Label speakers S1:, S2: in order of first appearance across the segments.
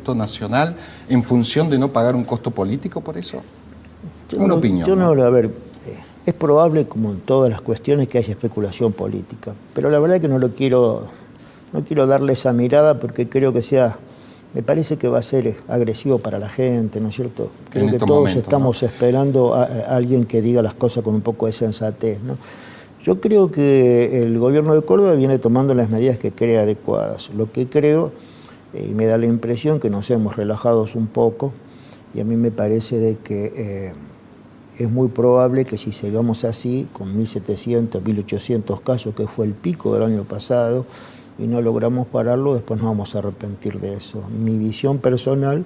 S1: presupuesto nacional en función de no pagar un costo político por eso? Una opinión.
S2: Yo no, a ver, es probable, como en todas las cuestiones, que haya especulación política, pero la verdad es que no quiero darle esa mirada porque creo que me parece que va a ser agresivo para la gente, ¿no es cierto? Creo que todos estamos esperando a alguien que diga las cosas con un poco de sensatez, ¿no? Yo creo que el gobierno de Córdoba viene tomando las medidas que cree adecuadas. Lo que creo, y me da la impresión que nos hemos relajado un poco, y a mí me parece de que es muy probable que si sigamos así, con 1.700, 1.800 casos, que fue el pico del año pasado, y no logramos pararlo, después nos vamos a arrepentir de eso. Mi visión personal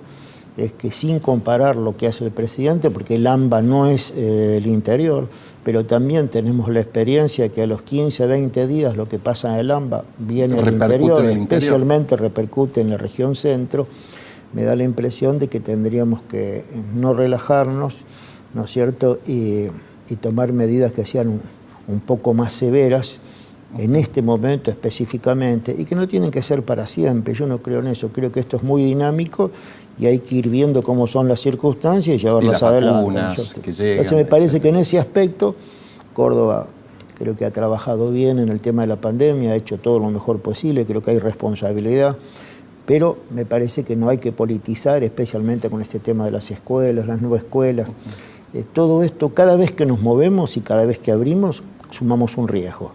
S2: es que, sin comparar lo que hace el presidente, porque el AMBA no es el interior, pero también tenemos la experiencia que a los 15, 20 días lo que pasa en el AMBA viene al interior, especialmente repercute en la región centro. Me da la impresión de que tendríamos que no relajarnos, ¿no es cierto?, y tomar medidas que sean un poco más severas en este momento específicamente, y que no tienen que ser para siempre. Yo no creo en eso, creo que esto es muy dinámico y hay que ir viendo cómo son las circunstancias y llevarlas adelante. Entonces me parece que en ese aspecto Córdoba creo que ha trabajado bien en el tema de la pandemia, ha hecho todo lo mejor posible, creo que hay responsabilidad, pero me parece que no hay que politizar, especialmente con este tema de las escuelas, las nuevas escuelas. Todo esto, cada vez que nos movemos y cada vez que abrimos, sumamos un riesgo.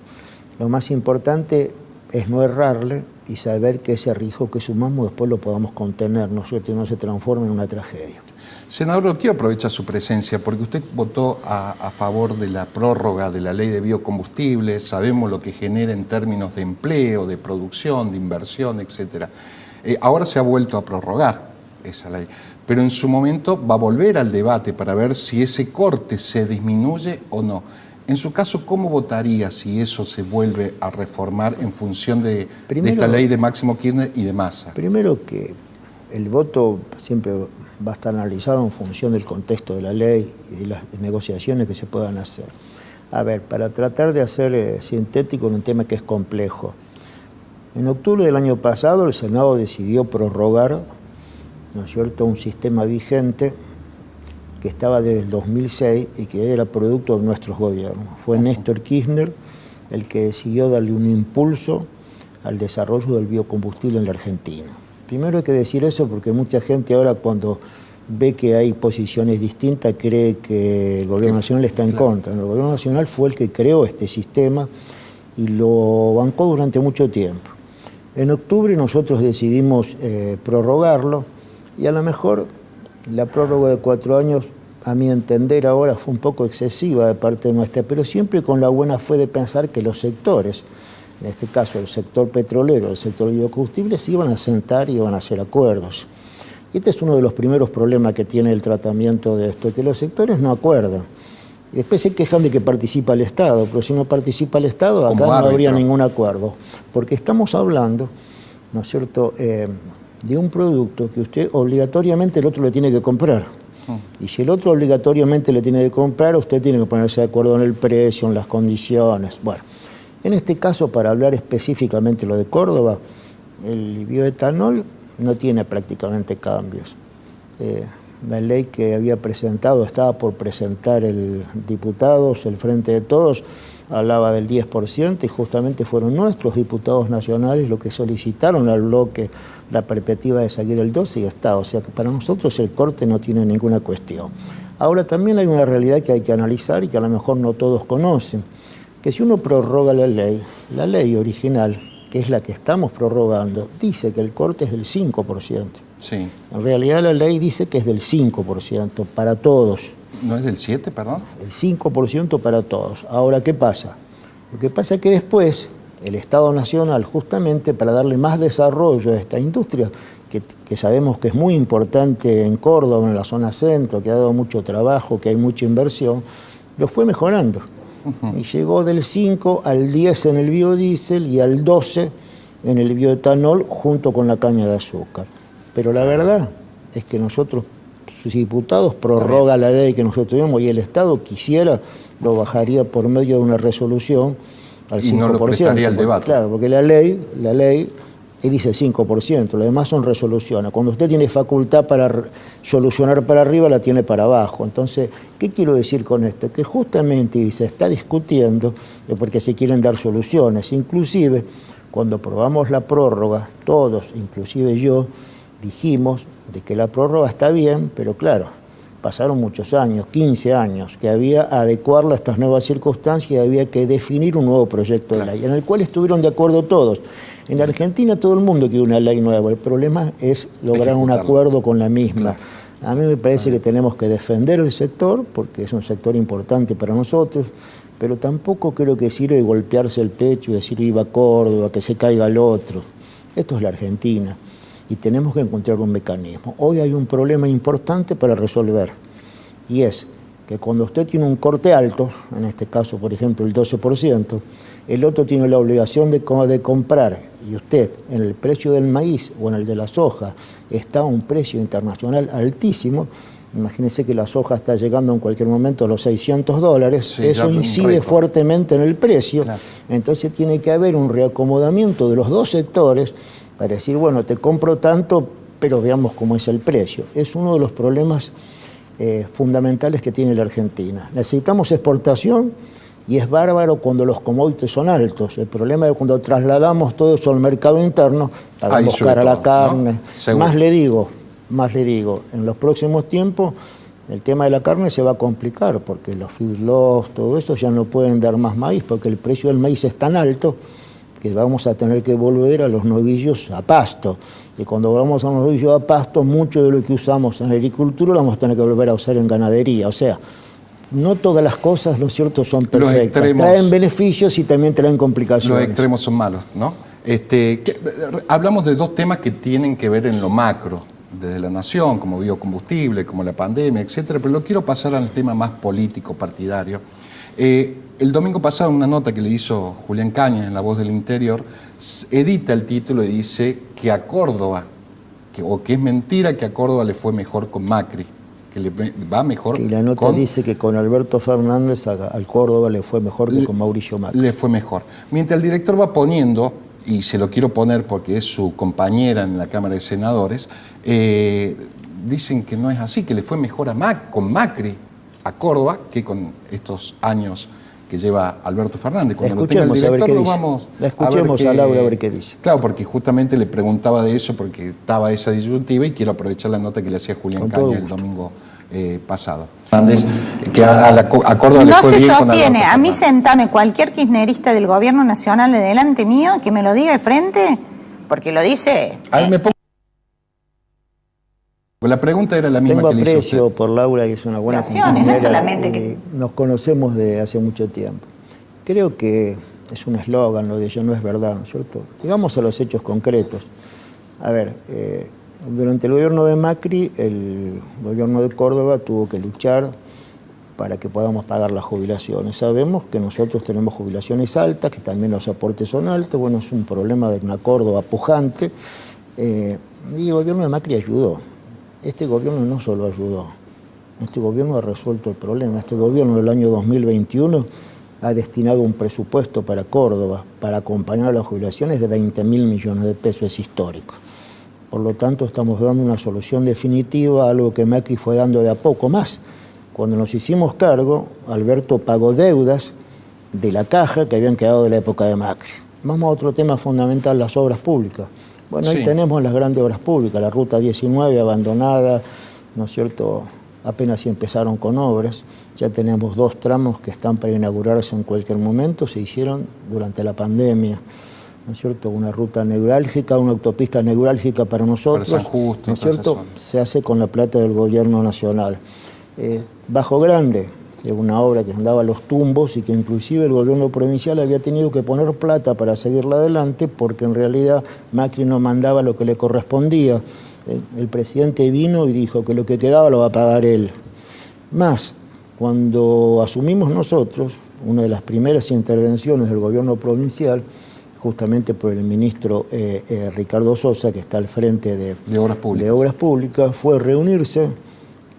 S2: Lo más importante es no errarle y saber que ese riesgo que sumamos después lo podamos contener, ¿no es cierto?, y no se transforme en una tragedia.
S1: Senador, quiero aprovechar su presencia porque usted votó a favor de la prórroga de la ley de biocombustibles, sabemos lo que genera en términos de empleo, de producción, de inversión, etc. Ahora se ha vuelto a prorrogar esa ley, pero en su momento va a volver al debate para ver si ese corte se disminuye o no. En su caso, ¿cómo votaría si eso se vuelve a reformar en función de esta ley de Máximo Kirchner y de Massa?
S2: Primero, que el voto siempre va a estar analizado en función del contexto de la ley y de las negociaciones que se puedan hacer. A ver, para tratar de hacer sintético en un tema que es complejo. En octubre del año pasado el Senado decidió prorrogar, ¿no es cierto?, un sistema vigente que estaba desde el 2006 y que era producto de nuestros gobiernos. Fue Néstor Kirchner el que decidió darle un impulso al desarrollo del biocombustible en la Argentina. Primero hay que decir eso porque mucha gente ahora, cuando ve que hay posiciones distintas, cree que el gobierno nacional está en contra. El gobierno nacional fue el que creó este sistema y lo bancó durante mucho tiempo. En octubre nosotros decidimos prorrogarlo, y a lo mejor la prórroga de 4 años, a mi entender ahora, fue un poco excesiva de parte nuestra, pero siempre con la buena fe de pensar que los sectores, en este caso el sector petrolero, el sector de biocombustibles, se iban a sentar y iban a hacer acuerdos. Y este es uno de los primeros problemas que tiene el tratamiento de esto, que los sectores no acuerdan. Y después se quejan de que participa el Estado, pero si no participa el Estado, acá no habría ningún acuerdo. Porque estamos hablando, ¿no es cierto?, de un producto que usted obligatoriamente el otro le tiene que comprar. Y si el otro obligatoriamente le tiene que comprar, usted tiene que ponerse de acuerdo en el precio, en las condiciones. Bueno, en este caso, para hablar específicamente lo de Córdoba, el bioetanol no tiene prácticamente cambios. La ley que había presentado, estaba por presentar el Diputados, el Frente de Todos, hablaba del 10% y justamente fueron nuestros diputados nacionales los que solicitaron al bloque la perspectiva de seguir el 12 y está. O sea que para nosotros el corte no tiene ninguna cuestión. Ahora también hay una realidad que hay que analizar y que a lo mejor no todos conocen, que si uno prorroga la ley original, que es la que estamos prorrogando, dice que el corte es del 5%.
S1: Sí.
S2: En realidad la ley dice que es del 5% para todos.
S1: ¿No es del 7, perdón?
S2: El 5% para todos. Ahora, ¿qué pasa? Lo que pasa es que después el Estado Nacional, justamente para darle más desarrollo a esta industria, que sabemos que es muy importante en Córdoba, en la zona centro, que ha dado mucho trabajo, que hay mucha inversión, lo fue mejorando. Y llegó del 5 al 10 en el biodiesel y al 12 en el bioetanol junto con la caña de azúcar. Pero la verdad es que nosotros, sus diputados, prorroga la ley que nosotros tenemos y el Estado quisiera, lo bajaría por medio de una resolución al 5%.
S1: Y no lo prestaría al debate.
S2: Claro, porque la ley y dice 5%, lo demás son resoluciones. Cuando usted tiene facultad para solucionar para arriba, la tiene para abajo. Entonces, ¿qué quiero decir con esto? Que justamente se está discutiendo porque se quieren dar soluciones. Inclusive, cuando aprobamos la prórroga, todos, inclusive yo, dijimos de que la prórroga está bien, pero claro, pasaron muchos años, 15 años, que había que adecuarla a estas nuevas circunstancias y había que definir un nuevo proyecto de ley, en el cual estuvieron de acuerdo todos. En Argentina todo el mundo quiere una ley nueva, el problema es lograr un acuerdo con la misma. A mí me parece que tenemos que defender el sector, porque es un sector importante para nosotros, pero tampoco creo que sirve golpearse el pecho y decir viva Córdoba, que se caiga el otro. Esto es la Argentina y tenemos que encontrar un mecanismo. Hoy hay un problema importante para resolver y es que cuando usted tiene un corte alto, en este caso por ejemplo el 12%, el otro tiene la obligación de comprar y usted en el precio del maíz o en el de la soja está a un precio internacional altísimo. Imagínense que la soja está llegando en cualquier momento a los $600, sí, eso incide fuertemente en el precio, claro. Entonces tiene que haber un reacomodamiento de los dos sectores para decir, bueno, te compro tanto, pero veamos cómo es el precio. Es uno de los problemas fundamentales que tiene la Argentina. Necesitamos exportación y es bárbaro cuando los commodities son altos. El problema es cuando trasladamos todo eso al mercado interno, pagamos cara la carne. ¿No? Más le digo, en los próximos tiempos el tema de la carne se va a complicar porque los feedlots, todo eso ya no pueden dar más maíz porque el precio del maíz es tan alto que vamos a tener que volver a los novillos a pasto. Y cuando volvamos a los novillos a pasto, mucho de lo que usamos en agricultura lo vamos a tener que volver a usar en ganadería. O sea, no todas las cosas, lo cierto, son perfectas. Traen beneficios y también traen complicaciones.
S1: Los extremos son malos, ¿no? Hablamos de dos temas que tienen que ver en lo macro, desde la nación, como biocombustible, como la pandemia, etcétera, pero lo quiero pasar al tema más político, partidario. El domingo pasado, una nota que le hizo Julián Cañas en La Voz del Interior, edita el título y dice que a Córdoba, que es mentira que a Córdoba le fue mejor con Macri, que le va mejor.
S2: Y la nota dice que con Alberto Fernández al Córdoba le fue mejor que con Mauricio Macri.
S1: Le fue mejor. Mientras el director va poniendo, y se lo quiero poner porque es su compañera en la Cámara de Senadores, dicen que no es así, que le fue mejor con Macri a Córdoba que con estos años que lleva Alberto Fernández. Cuando
S2: escuchemos a ver qué dice. Escuchemos a Laura a ver qué dice.
S1: Claro, porque justamente le preguntaba de eso porque estaba esa disyuntiva y quiero aprovechar la nota que le hacía Julián Cañas el domingo pasado. Fernández, que a Córdoba le fue bien con Alberto Fernández.
S3: A mí sentame cualquier kirchnerista del gobierno nacional de delante mío que me lo diga de frente, porque lo dice.
S1: Ahí me pongo. La pregunta era la misma
S2: Tengo
S1: que le hizo
S2: aprecio
S1: usted.
S2: por Laura, que es una buena compañera.
S3: No es solamente que
S2: nos conocemos de hace mucho tiempo. Creo que es un eslogan lo de ella, no es verdad, ¿no es cierto? Llegamos a los hechos concretos. A ver, durante el gobierno de Macri, el gobierno de Córdoba tuvo que luchar para que podamos pagar las jubilaciones. Sabemos que nosotros tenemos jubilaciones altas, que también los aportes son altos. Bueno, es un problema de una Córdoba pujante. Y el gobierno de Macri ayudó. Este gobierno no solo ayudó, este gobierno ha resuelto el problema. Este gobierno del año 2021 ha destinado un presupuesto para Córdoba para acompañar a las jubilaciones de 20.000 millones de pesos, es histórico. Por lo tanto, estamos dando una solución definitiva a algo que Macri fue dando de a poco más. Cuando nos hicimos cargo, Alberto pagó deudas de la caja que habían quedado de la época de Macri. Vamos a otro tema fundamental, las obras públicas. Bueno, sí. Ahí tenemos las grandes obras públicas, la Ruta 19 abandonada, ¿no es cierto? Apenas si empezaron con obras, ya tenemos 2 tramos que están para inaugurarse en cualquier momento, se hicieron durante la pandemia, ¿no es cierto? Una ruta neurálgica, una autopista neurálgica para nosotros,
S1: para San Justo,
S2: ¿no es cierto? Se hace con la plata del gobierno nacional. Bajo Grande, que es una obra que andaba a los tumbos y que inclusive el gobierno provincial había tenido que poner plata para seguirla adelante porque en realidad Macri no mandaba lo que le correspondía. El presidente vino y dijo que lo que quedaba lo va a pagar él. Más, cuando asumimos nosotros, una de las primeras intervenciones del gobierno provincial, justamente por el ministro Ricardo Sosa, que está al frente de Obras Públicas, fue reunirse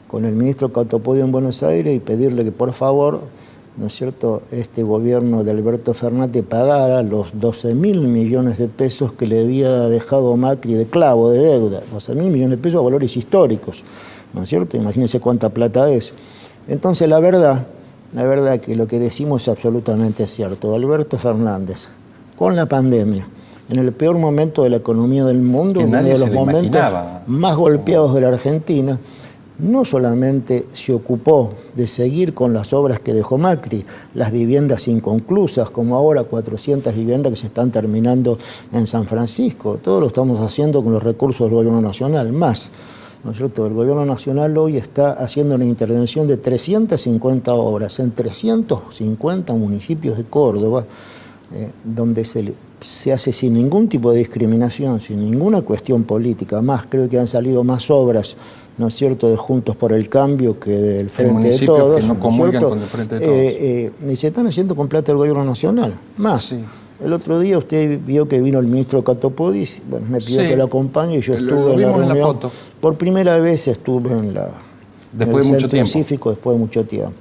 S2: con el ministro Catopodio en Buenos Aires y pedirle que por favor ¿no es cierto?, este gobierno de Alberto Fernández pagara los 12.000 millones de pesos que le había dejado Macri de clavo, de deuda, 12.000 millones de pesos a valores históricos, ¿no es cierto? Imagínense cuánta plata es. Entonces, la verdad que lo que decimos es absolutamente cierto. Alberto Fernández, con la pandemia, en el peor momento de la economía del mundo, uno de los momentos más golpeados de la Argentina, no solamente se ocupó de seguir con las obras que dejó Macri, las viviendas inconclusas, como ahora 400 viviendas que se están terminando en San Francisco, todo lo estamos haciendo con los recursos del Gobierno Nacional, más, ¿no es cierto? El Gobierno Nacional hoy está haciendo una intervención de 350 obras en 350 municipios de Córdoba, donde se hace sin ningún tipo de discriminación, sin ninguna cuestión política. Más, creo que han salido más obras, ¿no es cierto?, de Juntos por el Cambio que del Frente de Todos.
S1: Que no comulgan con el Frente de Todos.
S2: Y se están haciendo con plata del Gobierno Nacional. Más, sí. El otro día usted vio que vino el ministro Catopodis, bueno, me pidió que lo acompañe y yo estuve en la reunión. En la foto. Por primera vez estuve en
S1: después de mucho tiempo.
S2: Pacífico, después de mucho tiempo.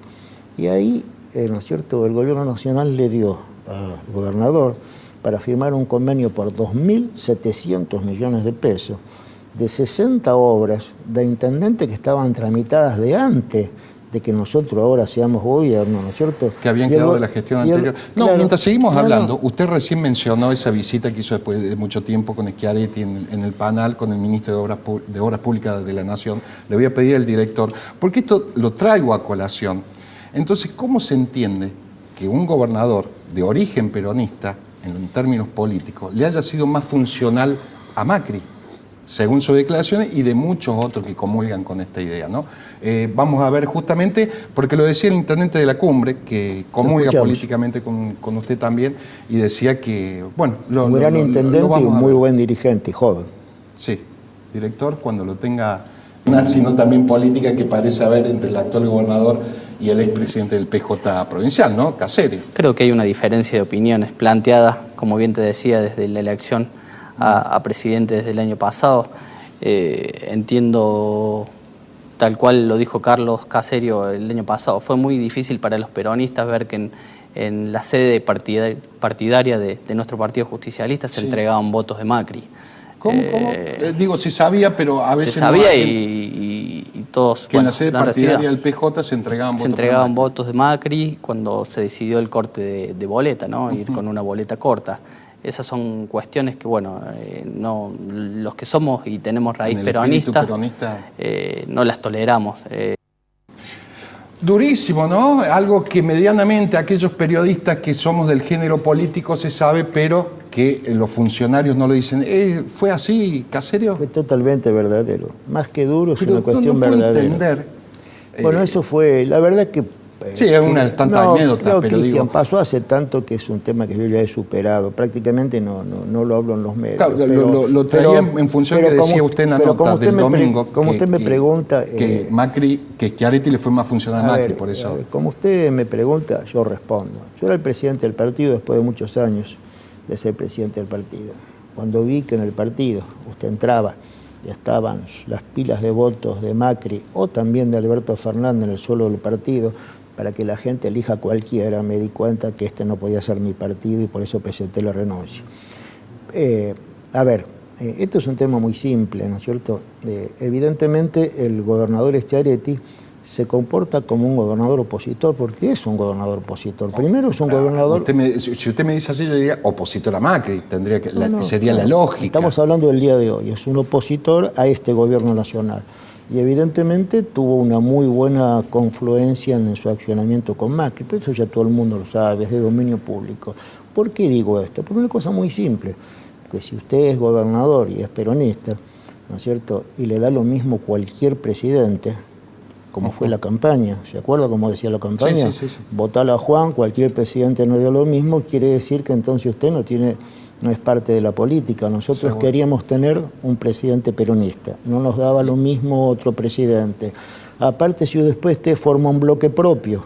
S2: Y ahí, ¿no es cierto?, el Gobierno Nacional le dio al gobernador para firmar un convenio por 2.700 millones de pesos de 60 obras de intendentes que estaban tramitadas de antes de que nosotros ahora seamos gobierno, ¿no es cierto?
S1: Que habían quedado de la gestión anterior. No, claro, mientras seguimos hablando, usted recién mencionó esa visita que hizo después de mucho tiempo con Schiaretti en el Panal, con el ministro de Obras Públicas de la Nación. Le voy a pedir al director, porque esto lo traigo a colación. Entonces, ¿cómo se entiende que un gobernador de origen peronista, en términos políticos, le haya sido más funcional a Macri, según sus declaraciones, y de muchos otros que comulgan con esta idea, ¿no? Vamos a ver justamente, porque lo decía el intendente de la Cumbre, que comulga políticamente con usted también, y decía que, bueno...
S2: Un gran intendente y un muy buen dirigente, y joven.
S1: Sí, director, cuando lo tenga, sino también política que parece haber entre el actual gobernador y el expresidente del PJ provincial, ¿no? Caserio.
S4: Creo que hay una diferencia de opiniones planteada, como bien te decía, desde la elección a presidente desde el año pasado. Entiendo, tal cual lo dijo Carlos Caserio el año pasado, fue muy difícil para los peronistas ver que en la sede partidaria de nuestro partido justicialista se entregaban votos de Macri.
S1: ¿Cómo? Digo, se sabía, pero a veces...
S4: Se sabía y todos...
S1: Que en la sede partidaria del PJ se entregaban votos.
S4: Se entregaban votos de Macri cuando se decidió el corte de boleta, ¿no? Ir con una boleta corta. Esas son cuestiones que, bueno, no, los que somos y tenemos raíz peronista, no las toleramos.
S1: Durísimo, ¿no? Algo que medianamente aquellos periodistas que somos del género político se sabe, pero que los funcionarios no lo dicen. ¿Fue así, Caserio?
S2: Fue totalmente verdadero. Más que duro, es una cuestión verdadera. Entender. Bueno, eso fue, la verdad que...
S1: Sí, es una tanta anécdota, pero
S2: Cristian, pasó hace tanto que es un tema que yo ya he superado. Prácticamente no lo hablo en los medios.
S1: Claro, pero, lo traía en función que decía usted en la nota del domingo.
S2: Como usted me pregunta...
S1: Que Schiaretti le fue más funcional a Macri, por eso.
S2: Como usted me pregunta, yo respondo. Yo era el presidente del partido después de muchos años de ser presidente del partido. Cuando vi que en el partido usted entraba y estaban las pilas de votos de Macri o también de Alberto Fernández en el suelo del partido, para que la gente elija cualquiera, me di cuenta que este no podía ser mi partido y por eso presenté la renuncia. Esto es un tema muy simple, ¿no es cierto? Evidentemente el gobernador Schiaretti se comporta como un gobernador opositor, porque es un gobernador opositor. Primero es un gobernador...
S1: Si usted me dice así, yo diría opositor a Macri, sería la lógica.
S2: Estamos hablando del día de hoy, es un opositor a este gobierno nacional. Y evidentemente tuvo una muy buena confluencia en su accionamiento con Macri, pero eso ya todo el mundo lo sabe, es de dominio público. ¿Por qué digo esto? Por una cosa muy simple, que si usted es gobernador y es peronista, ¿no es cierto?, y le da lo mismo cualquier presidente, como fue la campaña, ¿se acuerda cómo decía la campaña?
S1: Sí.
S2: Votala a Juan, cualquier presidente no dio lo mismo, quiere decir que entonces usted no es parte de la política. Nosotros queríamos tener un presidente peronista, no nos daba lo mismo otro presidente. Aparte, si después usted forma un bloque propio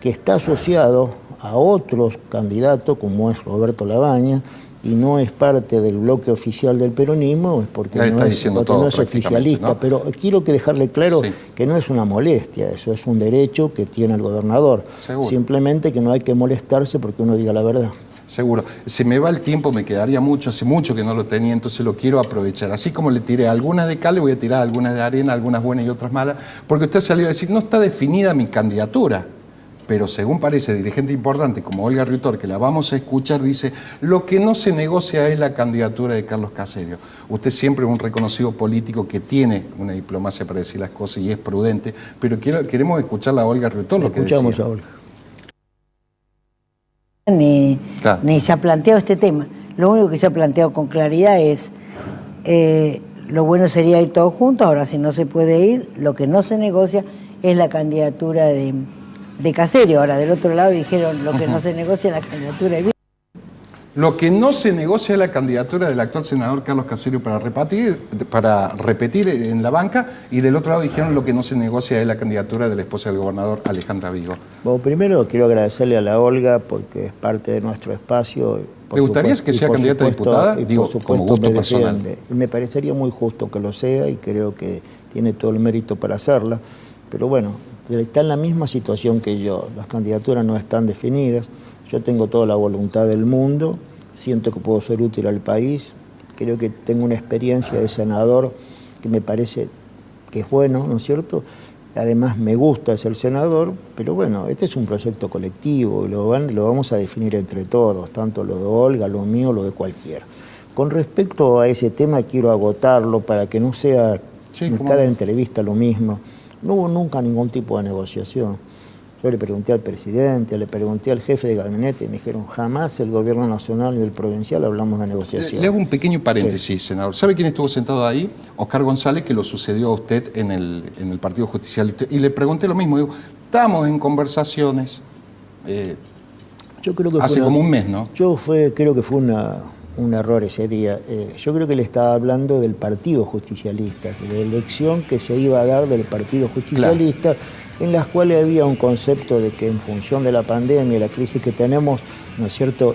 S2: que está asociado a otros candidatos, como es Roberto Labaña, y no es parte del bloque oficial del peronismo, es porque
S1: ya
S2: no es oficialista.
S1: ¿no?
S2: Pero quiero que dejarle claro que no es una molestia, eso es un derecho que tiene el gobernador.
S1: Seguro.
S2: Simplemente que no hay que molestarse porque uno diga la verdad.
S1: Seguro. Se me va el tiempo, me quedaría mucho, hace mucho que no lo tenía, entonces lo quiero aprovechar. Así como le tiré algunas de cal, le voy a tirar algunas de arena, algunas buenas y otras malas, porque usted salió a decir, no está definida mi candidatura. Pero según parece, dirigente importante como Olga Riutor, que la vamos a escuchar, dice, lo que no se negocia es la candidatura de Carlos Caserio. Usted siempre es un reconocido político que tiene una diplomacia para decir las cosas y es prudente, pero queremos escuchar a Olga Riutor lo que decía.
S2: Escuchamos a Olga.
S5: Ni se ha planteado este tema. Lo único que se ha planteado con claridad es lo bueno sería ir todos juntos. Ahora, si no se puede ir, lo que no se negocia es la candidatura de Caserio. Ahora, del otro lado dijeron lo que no se negocia es la candidatura de...
S1: Lo que no se negocia es la candidatura del actual senador Carlos Caserio para repetir en la banca, y del otro lado dijeron lo que no se negocia es la candidatura de la esposa del gobernador, Alejandra Vigo.
S2: Bueno, primero quiero agradecerle a la Olga porque es parte de nuestro espacio.
S1: ¿Te gustaría que sea candidata a diputada? Digo, como gusto personal.
S2: Y me parecería muy justo que lo sea y creo que tiene todo el mérito para hacerla. Pero bueno, está en la misma situación que yo. Las candidaturas no están definidas. Yo tengo toda la voluntad del mundo, siento que puedo ser útil al país, creo que tengo una experiencia de senador que me parece que es bueno, ¿no es cierto? Además me gusta ser senador, pero bueno, este es un proyecto colectivo, lo vamos a definir entre todos, tanto lo de Olga, lo mío, lo de cualquiera. Con respecto a ese tema quiero agotarlo para que no sea en cada entrevista lo mismo. No hubo nunca ningún tipo de negociación. Yo le pregunté al presidente, le pregunté al jefe de gabinete y me dijeron, jamás el gobierno nacional ni el provincial hablamos de negociación.
S1: Le hago un pequeño paréntesis, senador. ¿Sabe quién estuvo sentado ahí? Oscar González, que lo sucedió a usted en el Partido Justicialista. Y le pregunté lo mismo, digo, estamos en conversaciones
S2: yo creo que
S1: hace como un mes, ¿no?
S2: Creo que fue un error ese día. Yo creo que le estaba hablando del Partido Justicialista, de la elección que se iba a dar del Partido Justicialista, claro, en las cuales había un concepto de que en función de la pandemia y la crisis que tenemos, ¿no es cierto?,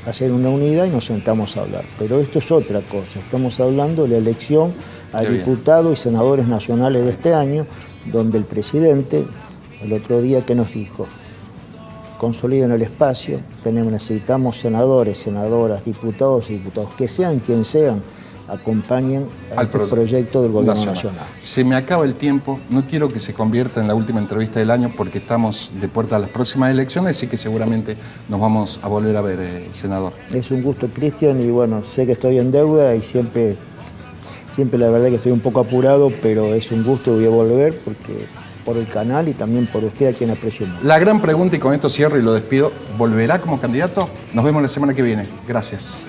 S2: hacer una unidad y nos sentamos a hablar. Pero esto es otra cosa, estamos hablando de la elección a diputados y senadores nacionales de este año, donde el presidente, el otro día, ¿qué nos dijo? Consoliden el espacio, necesitamos senadores, senadoras, diputados y diputados, que sean quien sean, acompañen a este proyecto del gobierno nacional.
S1: Se me acaba el tiempo, no quiero que se convierta en la última entrevista del año porque estamos de puerta a las próximas elecciones, así que seguramente nos vamos a volver a ver, senador.
S2: Es un gusto, Cristian, y bueno, sé que estoy en deuda y siempre la verdad que estoy un poco apurado, pero es un gusto y voy a volver porque por el canal y también por usted, a quien aprecio mucho.
S1: La gran pregunta, y con esto cierro y lo despido, ¿volverá como candidato? Nos vemos la semana que viene. Gracias.